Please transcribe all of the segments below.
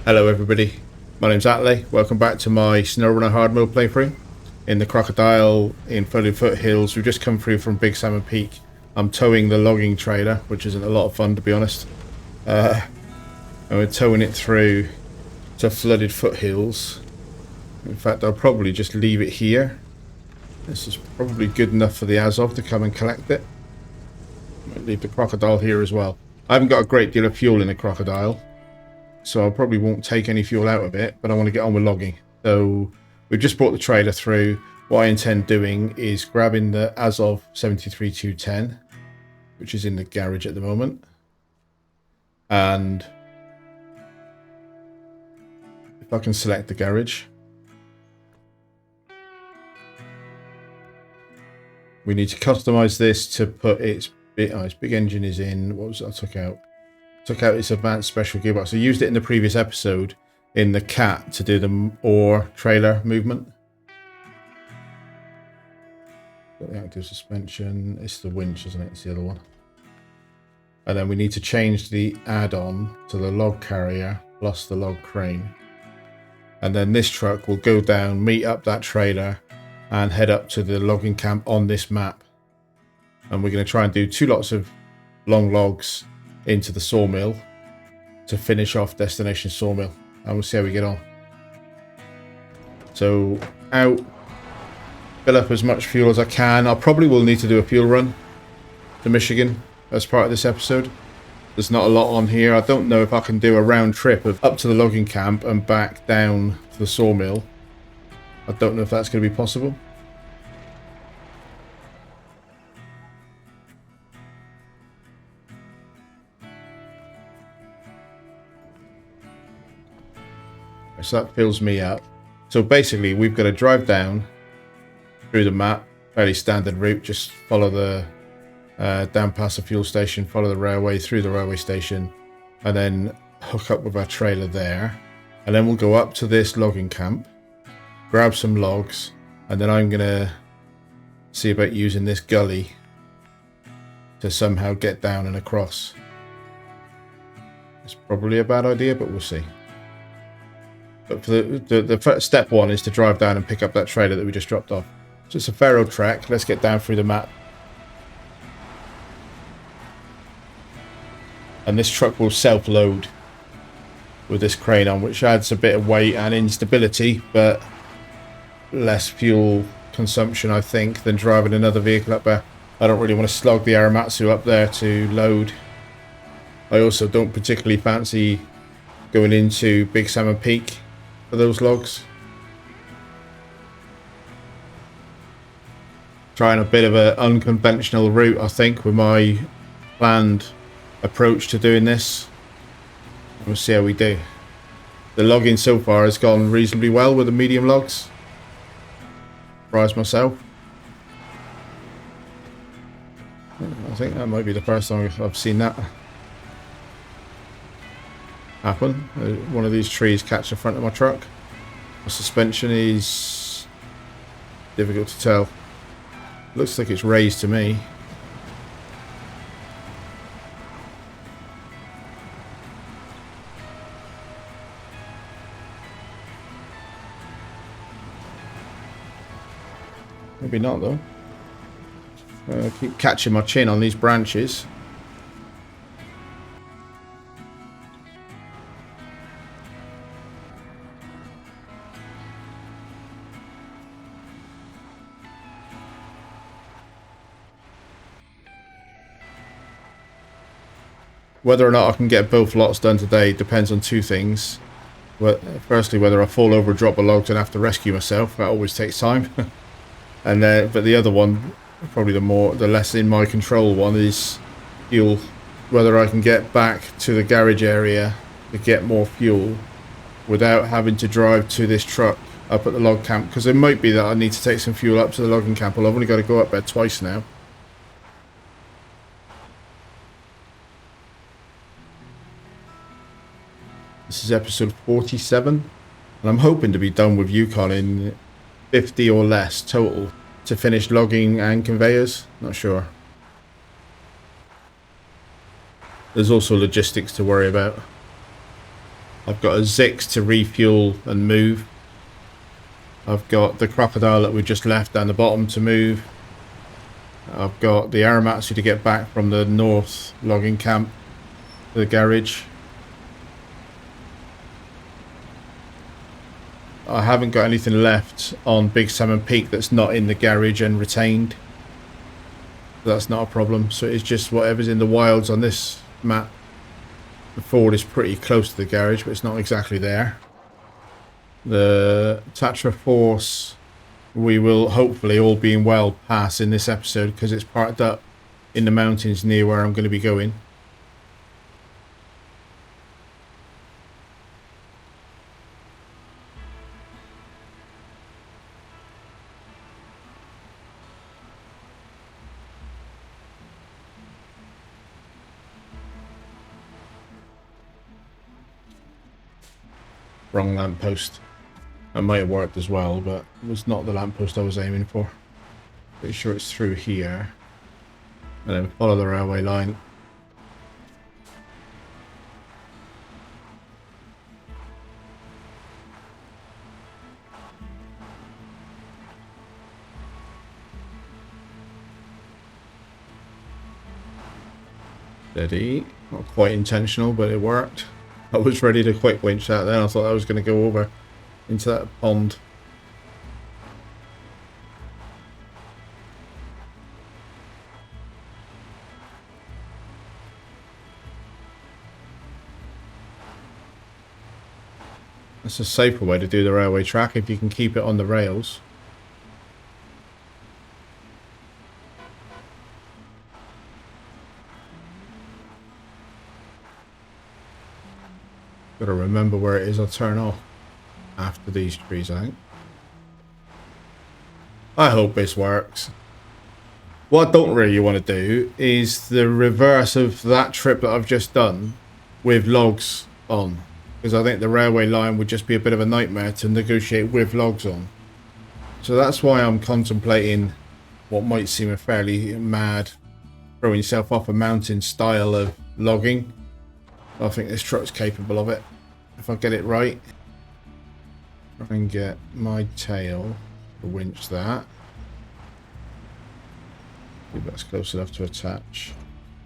Hello everybody, my name's Atley. Welcome back to my SnowRunner hard mode playthrough in the Crocodile in Floating Foothills. We've just come through from Big Salmon Peak. I'm towing the logging trailer, which isn't a lot of fun to be honest. And we're towing it through to flooded foothills. In fact, I'll probably just leave it here. This is probably good enough for the Azov to come and collect it. I'll leave the Crocodile here as well. I haven't got a great deal of fuel in the Crocodile, so I probably won't take any fuel out of it, but I want to get on with logging. So we've just brought the trailer through. What I intend doing is grabbing the Azov 73210, which is in the garage at the moment. And if I can select the garage, we need to customize this to put its big engine is in. What was it I took out? Took out its advanced special gearbox. I used it in the previous episode in the cat to do the ore trailer movement. Got the active suspension. It's the winch, isn't it? It's the other one. And then we need to change the add-on to the log carrier plus the log crane. And then this truck will go down, meet up that trailer, and head up to the logging camp on this map. And we're going to try and do 2 lots of long logs into the sawmill to finish off destination sawmill, and we'll see how we get on. So out, fill up as much fuel as I can. I probably will need to do a fuel run to Michigan as part of this episode. There's not a lot on here. I don't know if I can do a round trip of up to the logging camp and back down to the sawmill. I don't know if that's going to be possible. So that fills me up. So basically we've got to drive down through the map, fairly standard route, just follow the down past the fuel station, follow the railway through the railway station, and then hook up with our trailer there. And then we'll go up to this logging camp, grab some logs, and then I'm gonna see about using this gully to somehow get down and across. It's probably a bad idea, but we'll see. But for the first step one is to drive down and pick up that trailer that we just dropped off. So it's a fair old track. Let's get down through the map. And this truck will self-load with this crane on, which adds a bit of weight and instability, but less fuel consumption, I think, than driving another vehicle up there. I don't really want to slog the Aramatsu up there to load. I also don't particularly fancy going into Big Salmon Peak for those logs. Trying a bit of an unconventional route, I think, with my planned approach to doing this. We'll see how we do. The logging so far has gone reasonably well with the medium logs. Surprised myself. I think that might be the first time I've seen that happen. One of these trees catch the front of my truck. The suspension is difficult to tell. Looks like it's raised to me. Maybe not though. I keep catching my chin on these branches. Whether or not I can get both lots done today depends on 2 things. Firstly, whether I fall over, drop a log, and have to rescue myself. That always takes time. And but the other one, probably the less in my control one, is fuel. Whether I can get back to the garage area to get more fuel without having to drive to this truck up at the log camp. Because it might be that I need to take some fuel up to the logging camp. Well, I've only got to go up there twice now. This is episode 47, and I'm hoping to be done with Yukon in 50 or less total to finish logging and conveyors. Not sure. There's also logistics to worry about. I've got a Zix to refuel and move. I've got the crocodile that we just left down the bottom to move. I've got the Aramatsu to get back from the north logging camp to the garage. I haven't got anything left on Big Salmon Peak that's not in the garage and retained. That's not a problem. So it's just whatever's in the wilds on this map. The Ford is pretty close to the garage, but it's not exactly there. The Tatra Force, we will hopefully, all being well, pass in this episode because it's parked up in the mountains near where I'm going to be going. Wrong lamppost. That might have worked as well, but it was not the lamppost I was aiming for. Pretty sure it's through here. And then follow the railway line. Steady. Not quite intentional, but it worked. I was ready to quick winch that then. I thought I was going to go over into that pond. That's a safer way to do the railway track if you can keep it on the rails. Got to remember where it is I'll turn off after these trees, I think. I hope this works. What I don't really want to do is the reverse of that trip that I've just done with logs on. Because I think the railway line would just be a bit of a nightmare to negotiate with logs on. So that's why I'm contemplating what might seem a fairly mad throwing yourself off a mountain style of logging. I think this truck's capable of it. If I get it right. Try and get my tail to winch that. If that's close enough to attach.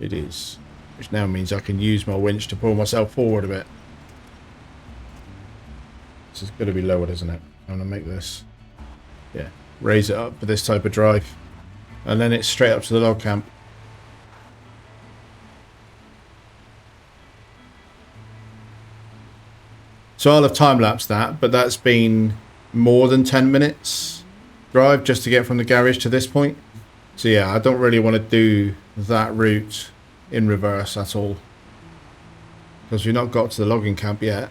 It is. Which now means I can use my winch to pull myself forward a bit. This is going to be lowered, isn't it? I'm going to make this. Yeah. Raise it up for this type of drive. And then it's straight up to the log camp. So I'll have time-lapsed that, but that's been more than 10 minutes drive just to get from the garage to this point. So yeah, I don't really want to do that route in reverse at all. Because we've not got to the logging camp yet.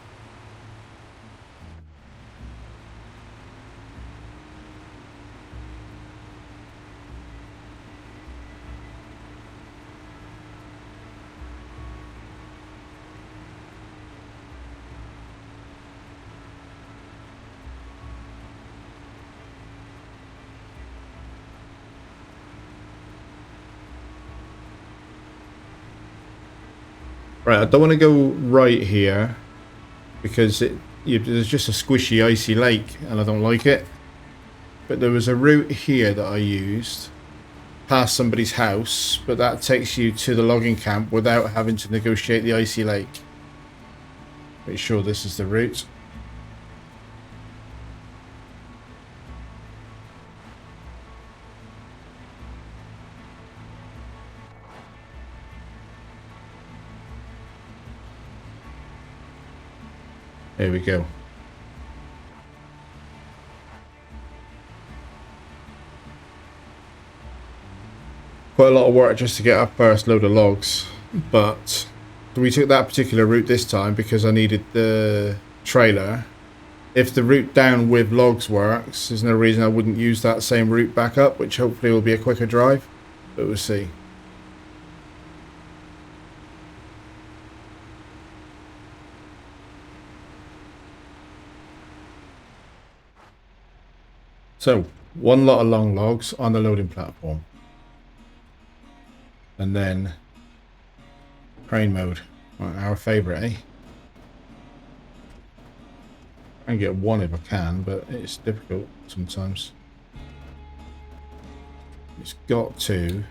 Right, I don't want to go right here because there's just a squishy icy lake and I don't like it. But there was a route here that I used past somebody's house, but that takes you to the logging camp without having to negotiate the icy lake. Pretty sure this is the route. There we go. Quite a lot of work just to get our first load of logs, but we took that particular route this time because I needed the trailer. If the route down with logs works, there's no reason I wouldn't use that same route back up, which hopefully will be a quicker drive, but we'll see. So, one lot of long logs on the loading platform. And then crane mode. Right, our favourite, eh? I can get one if I can, but it's difficult sometimes. It's got to.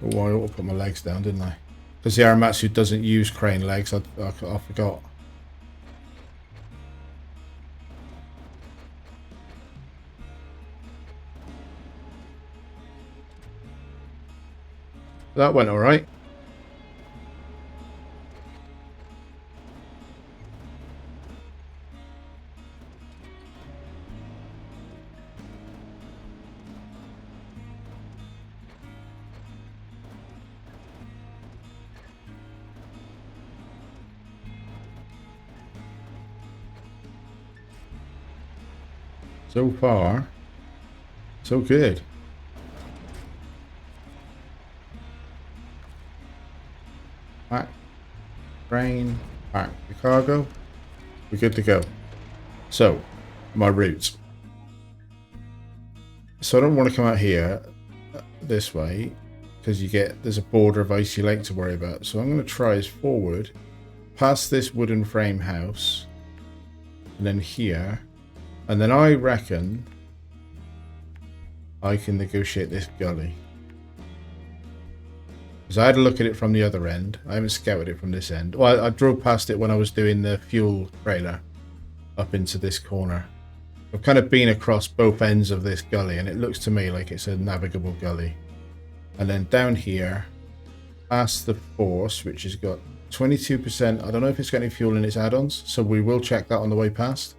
Oh, I ought to put my legs down, didn't I? Because the Aramatsu doesn't use crane legs. I forgot. That went all right. So far, so good. Pack, crane, pack the cargo. We're good to go. So, my route. So I don't want to come out here this way because there's a border of icy lake to worry about. So I'm going to try as forward, past this wooden frame house, and then here. And then I reckon I can negotiate this gully. Because I had a look at it from the other end. I haven't scouted it from this end. Well, I drove past it when I was doing the fuel trailer up into this corner. I've kind of been across both ends of this gully, and it looks to me like it's a navigable gully. And then down here, past the Force, which has got 22%. I don't know if it's got any fuel in its add-ons, so we will check that on the way past.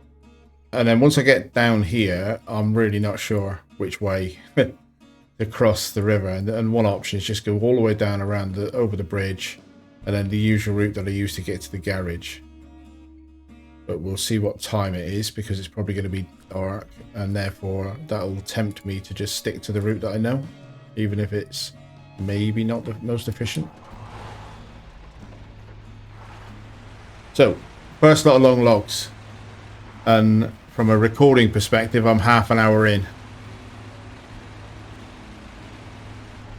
And then once I get down here, I'm really not sure which way to cross the river. And one option is just go all the way down around over the bridge, and then the usual route that I use to get to the garage. But we'll see what time it is, because it's probably going to be dark, and therefore that'll tempt me to just stick to the route that I know, even if it's maybe not the most efficient. So, first lot of long logs. And from a recording perspective, I'm half an hour in.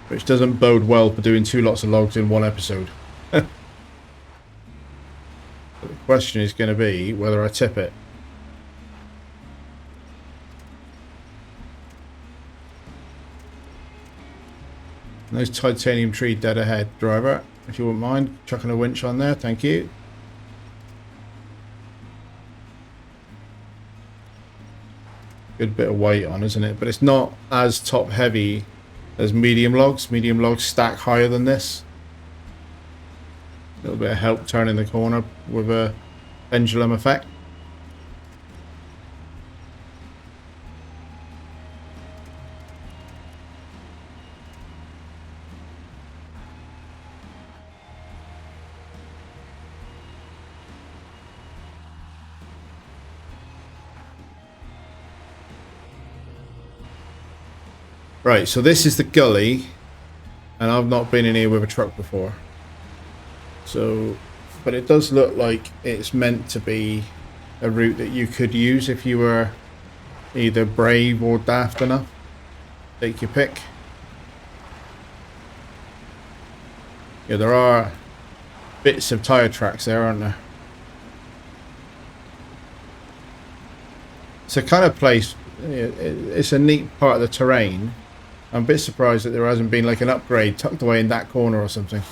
Which doesn't bode well for doing 2 lots of logs in one episode. The question is going to be whether I tip it. Nice titanium tree dead ahead, driver. If you wouldn't mind chucking a winch on there, thank you. Good bit of weight on, isn't it? But it's not as top heavy as medium logs. Medium logs stack higher than this. A little bit of help turning the corner with a pendulum effect. Right, so this is the gully, and I've not been in here with a truck before. So, but it does look like it's meant to be a route that you could use if you were either brave or daft enough. Take your pick. Yeah, there are bits of tire tracks there, aren't there? It's a kind of place, it's a neat part of the terrain. I'm a bit surprised that there hasn't been like an upgrade tucked away in that corner or something.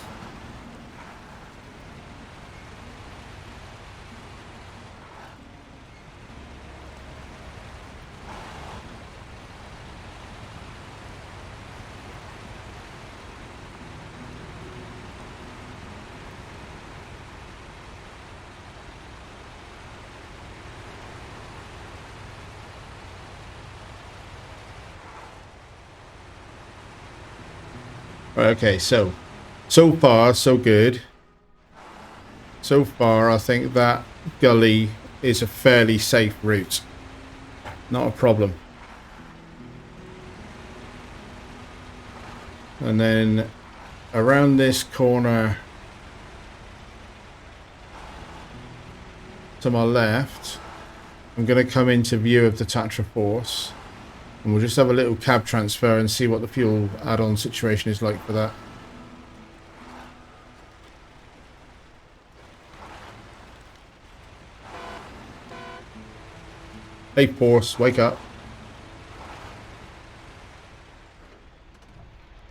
Right, okay, so far so good. So far I think that gully is a fairly safe route. Not a problem. And then around this corner to my left, I'm going to come into view of the Tatra Force. And we'll just have a little cab transfer and see what the fuel add-on situation is like for that. Hey, Force, wake up.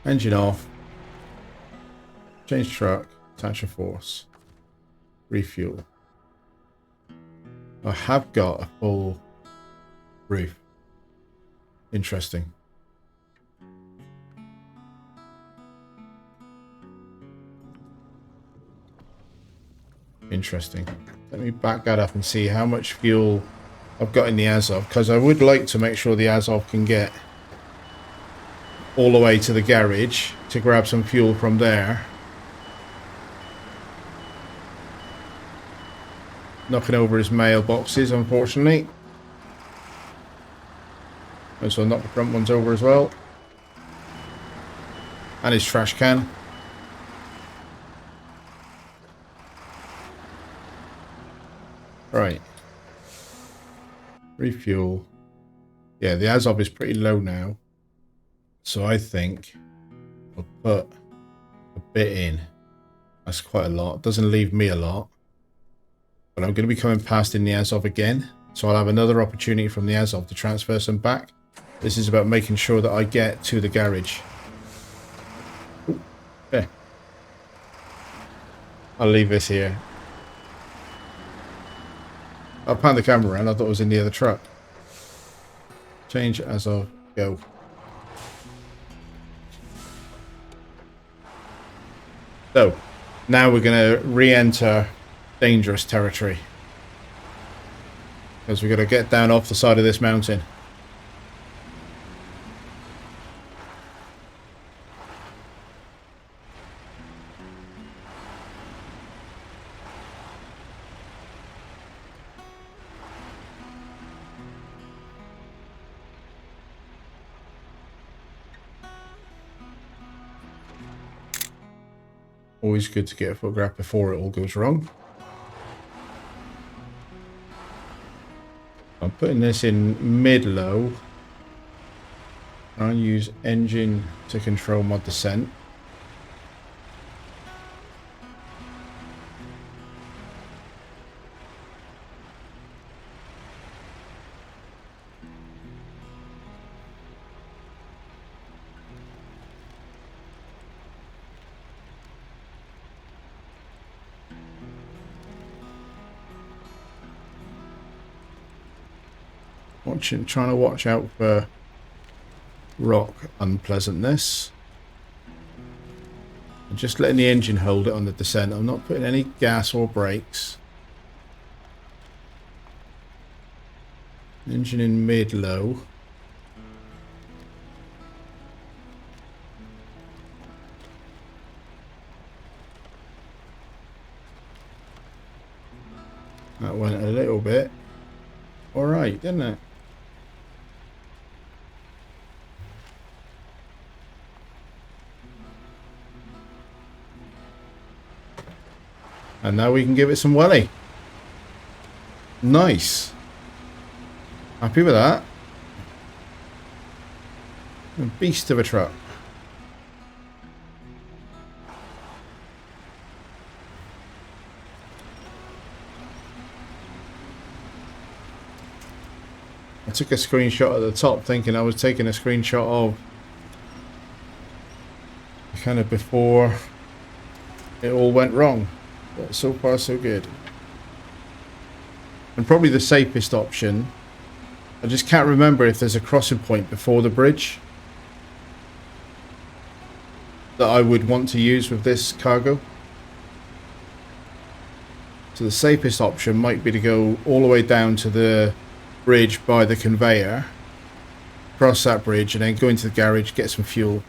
Engine off. Change truck. Attach a Force. Refuel. I have got a full roof. Interesting. Interesting. Let me back that up and see how much fuel I've got in the Azov, because I would like to make sure the Azov can get all the way to the garage to grab some fuel from there. Knocking over his mailboxes, unfortunately. So I'll knock the front ones over as well. And his trash can. Right. Refuel. Yeah, the Azov is pretty low now. So I think I'll put a bit in. That's quite a lot. Doesn't leave me a lot. But I'm going to be coming past in the Azov again. So I'll have another opportunity from the Azov to transfer some back. This is about making sure that I get to the garage. Ooh, there. I'll leave this here. I'll pan the camera around. I thought it was in the other truck. Change Azov. Go. So, now we're going to re-enter dangerous territory. Because we've got to get down off the side of this mountain. Always good to get a photograph before it all goes wrong. I'm putting this in mid-low. I'll use engine to control my descent. Trying to watch out for rock unpleasantness. I'm just letting the engine hold it on the descent. I'm not putting any gas or brakes. Engine in mid-low. That went a little bit. Alright, didn't it? And now we can give it some welly. Nice. Happy with that. A beast of a truck. I took a screenshot at the top thinking I was taking a screenshot of kind of before it all went wrong. But so far so good. And probably the safest option, I just can't remember if there's a crossing point before the bridge that I would want to use with this cargo. So the safest option might be to go all the way down to the bridge by the conveyor, cross that bridge and then go into the garage, get some fuel.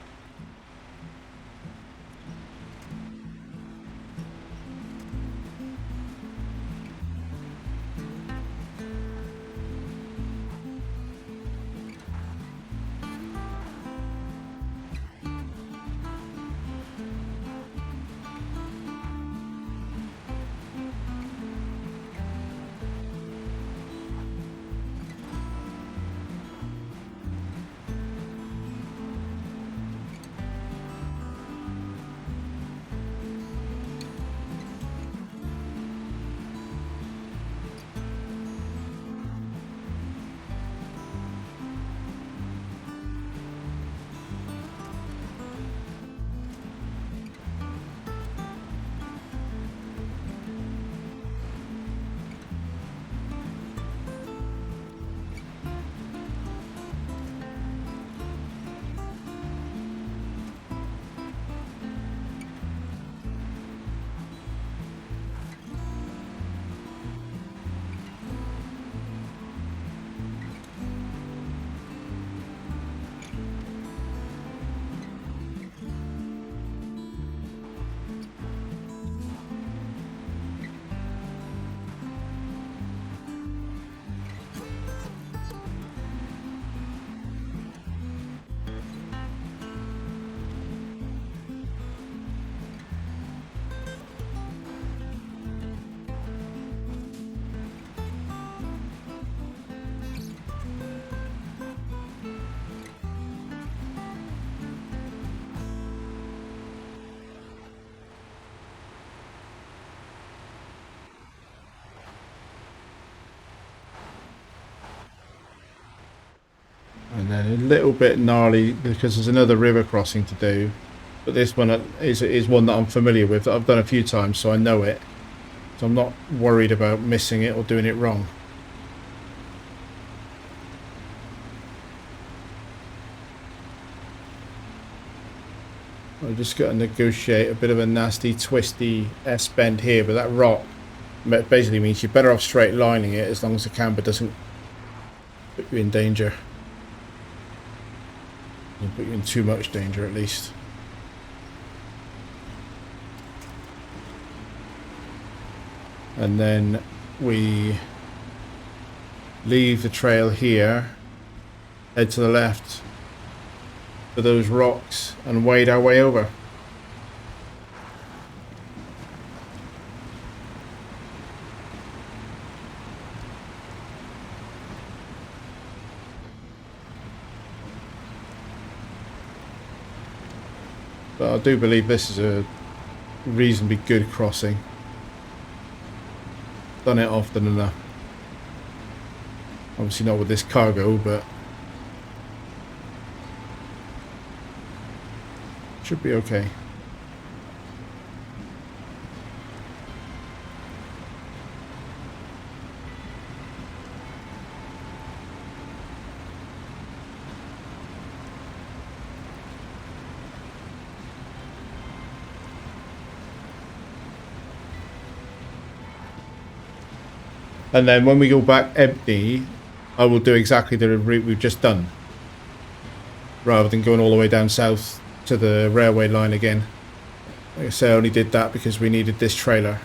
then a little bit gnarly because there's another river crossing to do. But this one is one that I'm familiar with, that I've done a few times, so I know it. So I'm not worried about missing it or doing it wrong. I've just got to negotiate a bit of a nasty, twisty S-bend here, but that rock basically means you're better off straight lining it as long as the camber doesn't put you in danger. Doesn't put you in too much danger, at least. And then we leave the trail here, head to the left for those rocks and wade our way over. But I do believe this is a reasonably good crossing. Done it often enough. Obviously not with this cargo, but should be okay. And then when we go back empty, I will do exactly the route we've just done, rather than going all the way down south to the railway line again. Like I say, I only did that because we needed this trailer.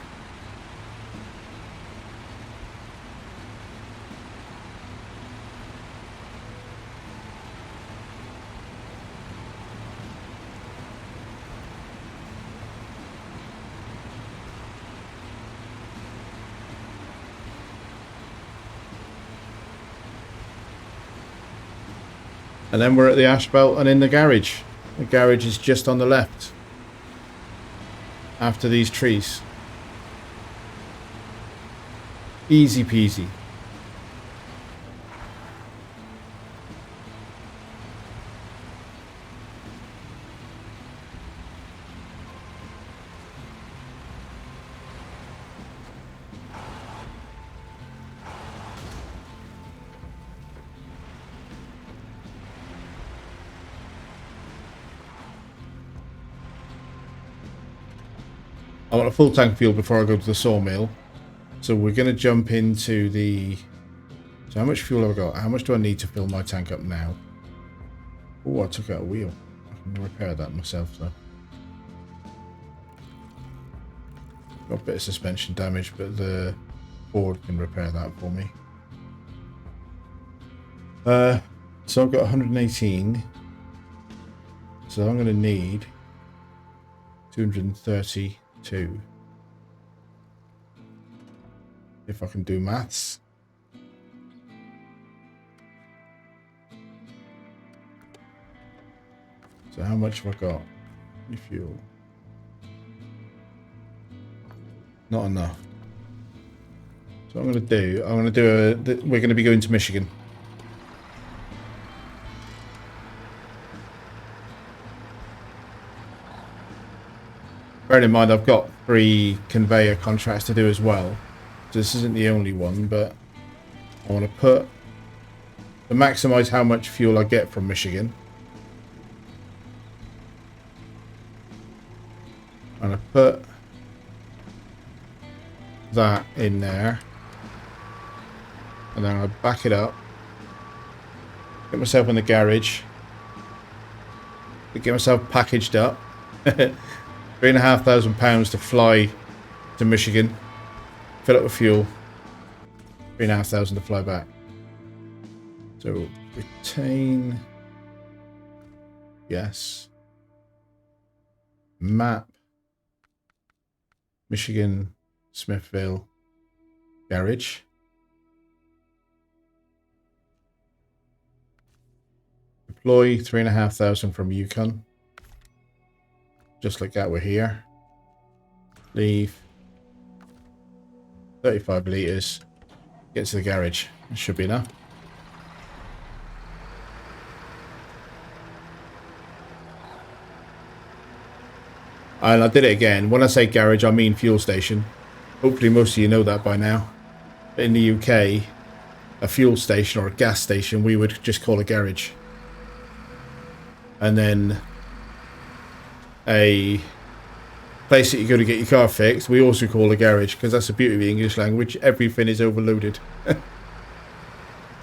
And then we're at the asphalt and in the garage. The garage is just on the left after these trees. Easy peasy. I want a full tank of fuel before I go to the sawmill. So we're going to jump into the... So how much fuel have I got? How much do I need to fill my tank up now? Oh, I took out a wheel. I can repair that myself though. Got a bit of suspension damage, but the board can repair that for me. So I've got 118. So I'm going to need 232. If I can do maths. So how much have I got? Fuel. Not enough. So what I'm going to do, we're going to be going to Michigan. Bearing in mind I've got 3 conveyor contracts to do as well. So this isn't the only one, but I want to maximize how much fuel I get from Michigan. I'm going to put that in there. And then I'll back it up. Get myself in the garage. Get myself packaged up. £3,500 to fly to Michigan, fill up with fuel, £3,500 to fly back. So retain, yes, map, Michigan, Smithville, garage. Deploy $3,500 from Yukon. Just like that, we're here. Leave. 35 litres. Get to the garage. It should be enough. And I did it again. When I say garage, I mean fuel station. Hopefully most of you know that by now. But in the UK, a fuel station or a gas station, we would just call a garage. And then a place that you go to get your car fixed, we also call a garage, because that's the beauty of the English language. Everything is overloaded.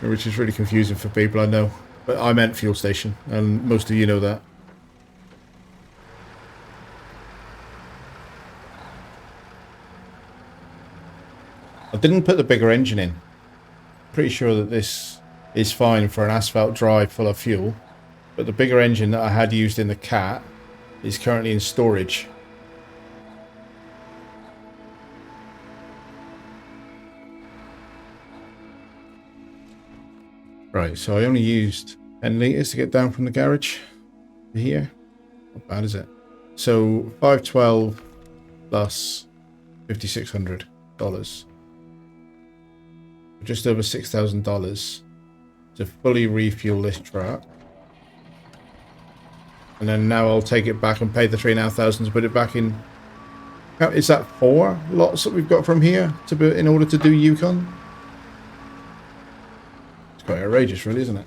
Which is really confusing for people, I know. But I meant fuel station, and most of you know that. I didn't put the bigger engine in. Pretty sure that this is fine for an asphalt drive full of fuel. But the bigger engine that I had used in the Cat is currently in storage. Right, so I only used 10 litres to get down from the garage to here. Not bad, is it? So 512 plus $5,600. Just over $6,000 to fully refuel this truck. And then now I'll take it back and pay the $3,500 to put it back in. Is that 4 lots that we've got from here to in order to do Yukon? It's quite outrageous, really, isn't it?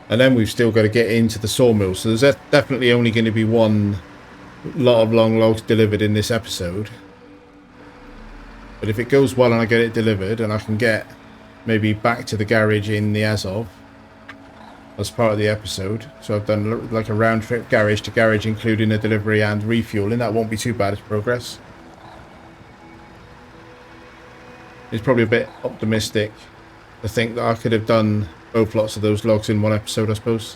And then we've still got to get into the sawmill. So there's definitely only going to be one lot of long logs delivered in this episode. But if it goes well and I get it delivered and I can get maybe back to the garage in the Azov as part of the episode. So I've done like a round trip garage to garage, including a delivery and refueling. That won't be too bad as progress. It's probably a bit optimistic to think that I could have done both lots of those logs in one episode, I suppose.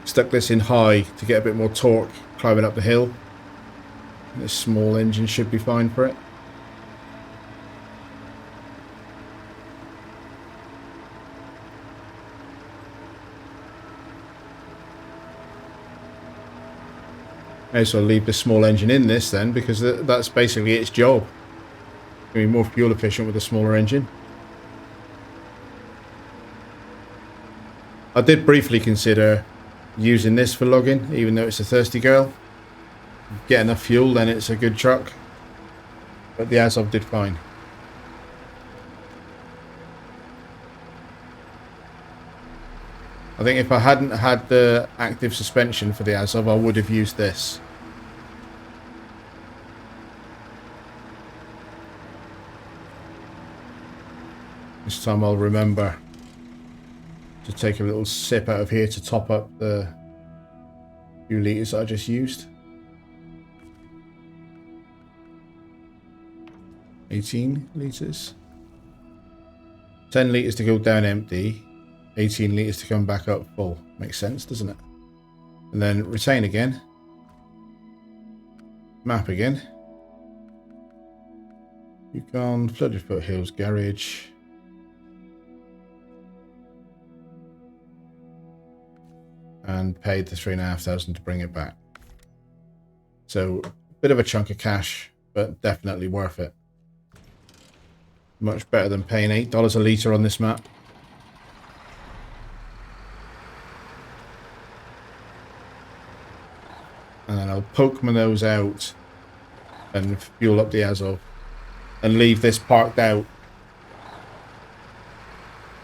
Stuck this in high to get a bit more torque climbing up the hill. This small engine should be fine for it. May as well leave the small engine in this then, because that's basically its job. Be more fuel efficient with a smaller engine. I did briefly consider using this for logging, even though it's a thirsty girl. Get enough fuel, then it's a good truck. But the Azov did fine. I think if I hadn't had the active suspension for the Azov, I would have used this. This time I'll remember to take a little sip out of here to top up the few litres that I just used. 18 litres. 10 litres to go down empty. 18 litres to come back up full. Makes sense, doesn't it? And then retain again. Map again. Yukon, Flooded Foothills Garage. And paid the $3,500 to bring it back. So, a bit of a chunk of cash, but definitely worth it. Much better than paying $8 a litre on this map. And then I'll poke my nose out and fuel up the Azov and leave this parked out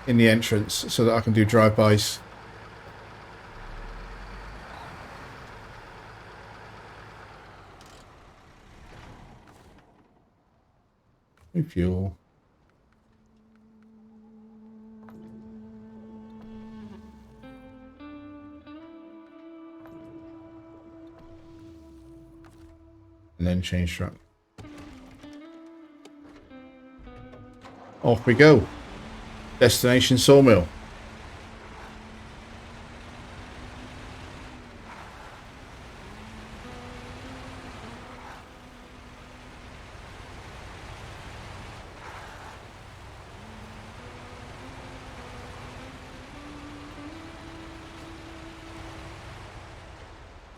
in the entrance so that I can do drive-bys. Refuel. And then change truck. Off we go. Destination Sawmill.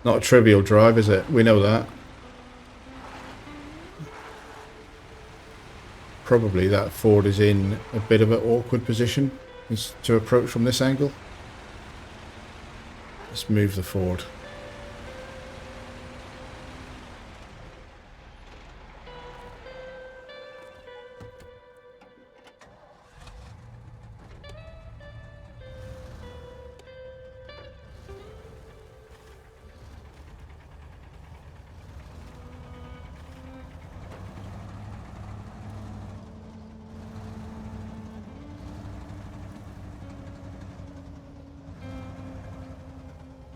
Not a trivial drive, is it? We know that. Probably that Ford is in a bit of an awkward position to approach from this angle. Let's move the Ford.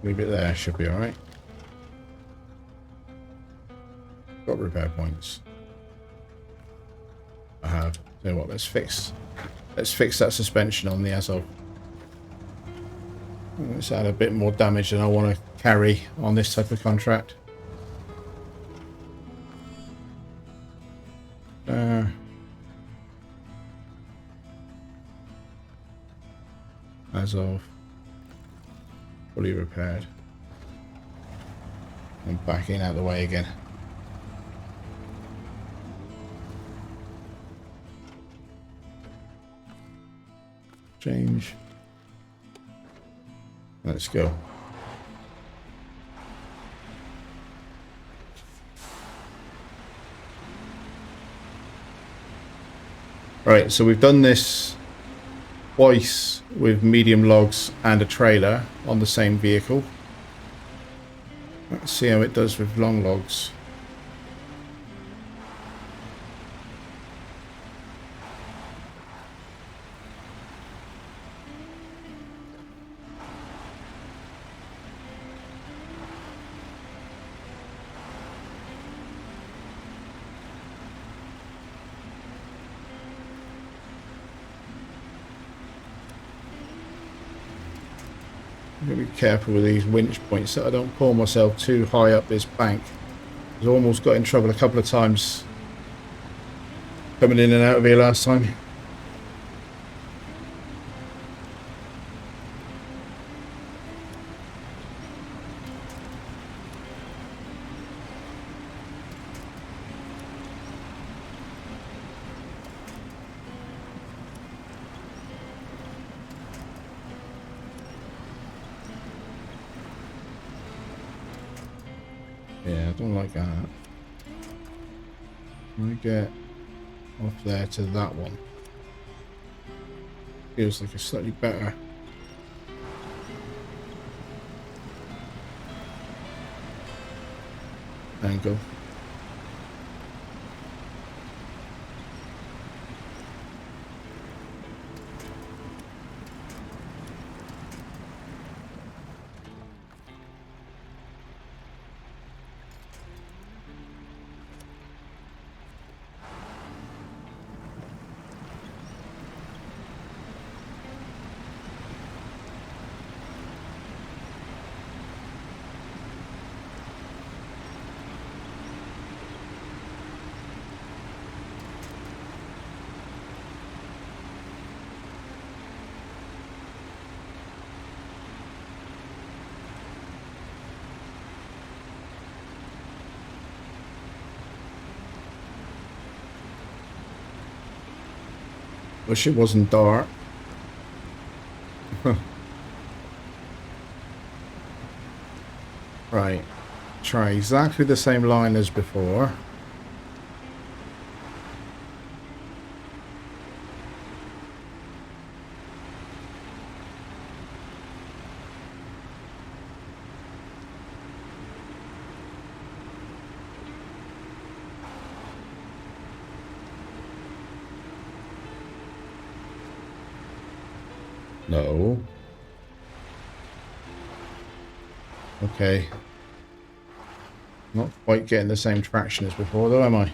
Leave it there, should be alright. Got repair points. I have. So what, let's fix that suspension on the S05. Let's add a bit more damage than I want to carry on this type of contract. S05 fully repaired. And backing out the way again. Change. Let's go. Right, so we've done this twice with medium logs and a trailer on the same vehicle. Let's see how it does with long logs. I'm going to be careful with these winch points that I don't pull myself too high up this bank. I almost got in trouble a couple of times coming in and out of here last time. Yeah, I don't like that. Let me get off there to that one. Feels like a slightly better angle. Wish it wasn't dark. Right. Try exactly the same line as before. No. Okay. Not quite getting the same traction as before though, am I?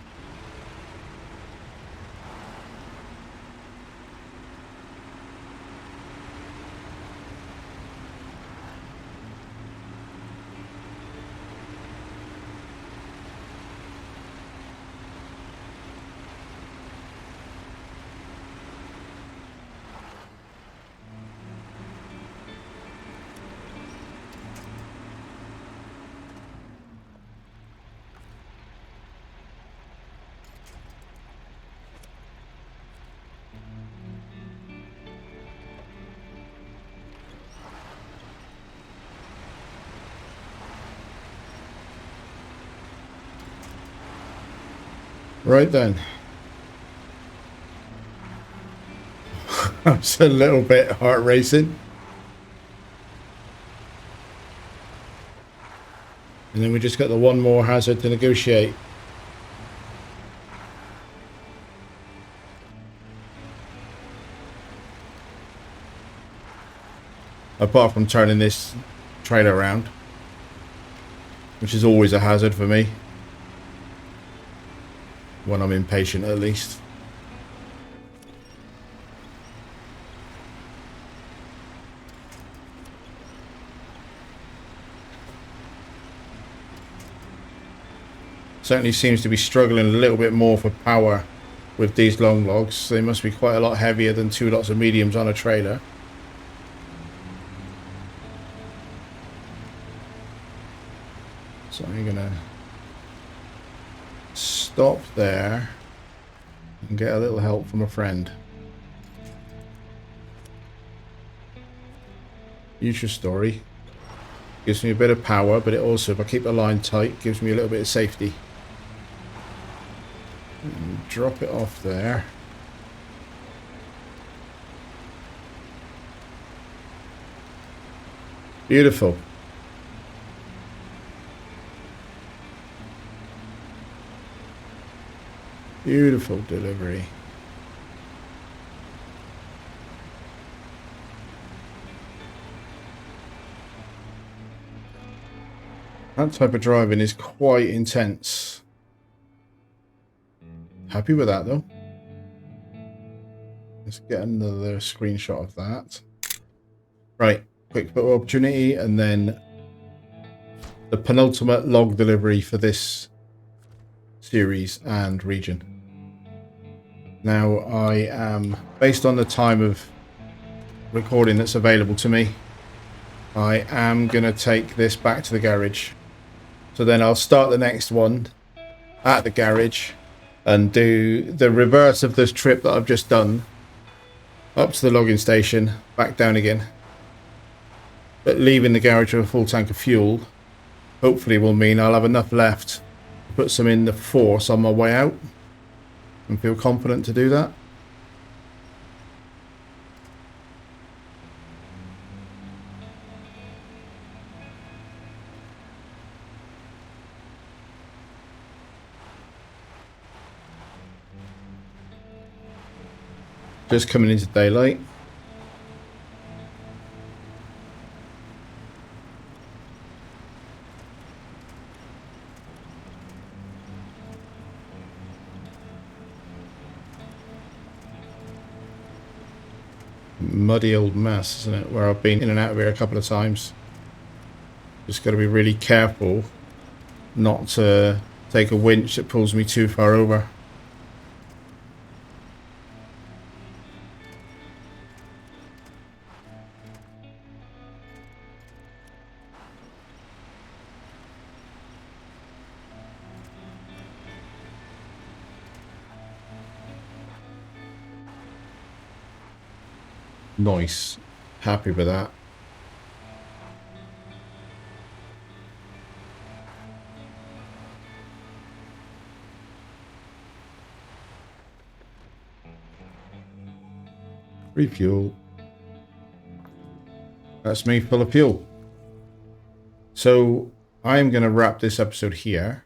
Right then. It's a little bit heart racing. And then we just got the one more hazard to negotiate. Apart from turning this trailer around, which is always a hazard for me. When I'm impatient, at least. Certainly seems to be struggling a little bit more for power with these long logs. They must be quite a lot heavier than 2 lots of mediums on a trailer. So I'm gonna stop there and get a little help from a friend. Future story. Gives me a bit of power, but it also, if I keep the line tight, gives me a little bit of safety. And drop it off there. Beautiful. Beautiful delivery. That type of driving is quite intense. Happy with that though. Let's get another screenshot of that. Right, quick photo opportunity, and then the penultimate log delivery for this series and region. Now I am, based on the time of recording that's available to me, I am going to take this back to the garage. So then I'll start the next one at the garage and do the reverse of this trip that I've just done. Up to the logging station, back down again. But leaving the garage with a full tank of fuel hopefully will mean I'll have enough left to put some in the force on my way out and feel confident to do that. Just coming into daylight. Muddy old mess, isn't it? Where I've been in and out of here a couple of times. Just got to be really careful not to take a winch that pulls me too far over. Nice. Happy with that. Refuel. That's me full of fuel. So I'm going to wrap this episode here.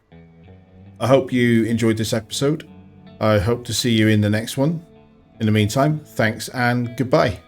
I hope you enjoyed this episode. I hope to see you in the next one. In the meantime, thanks and goodbye.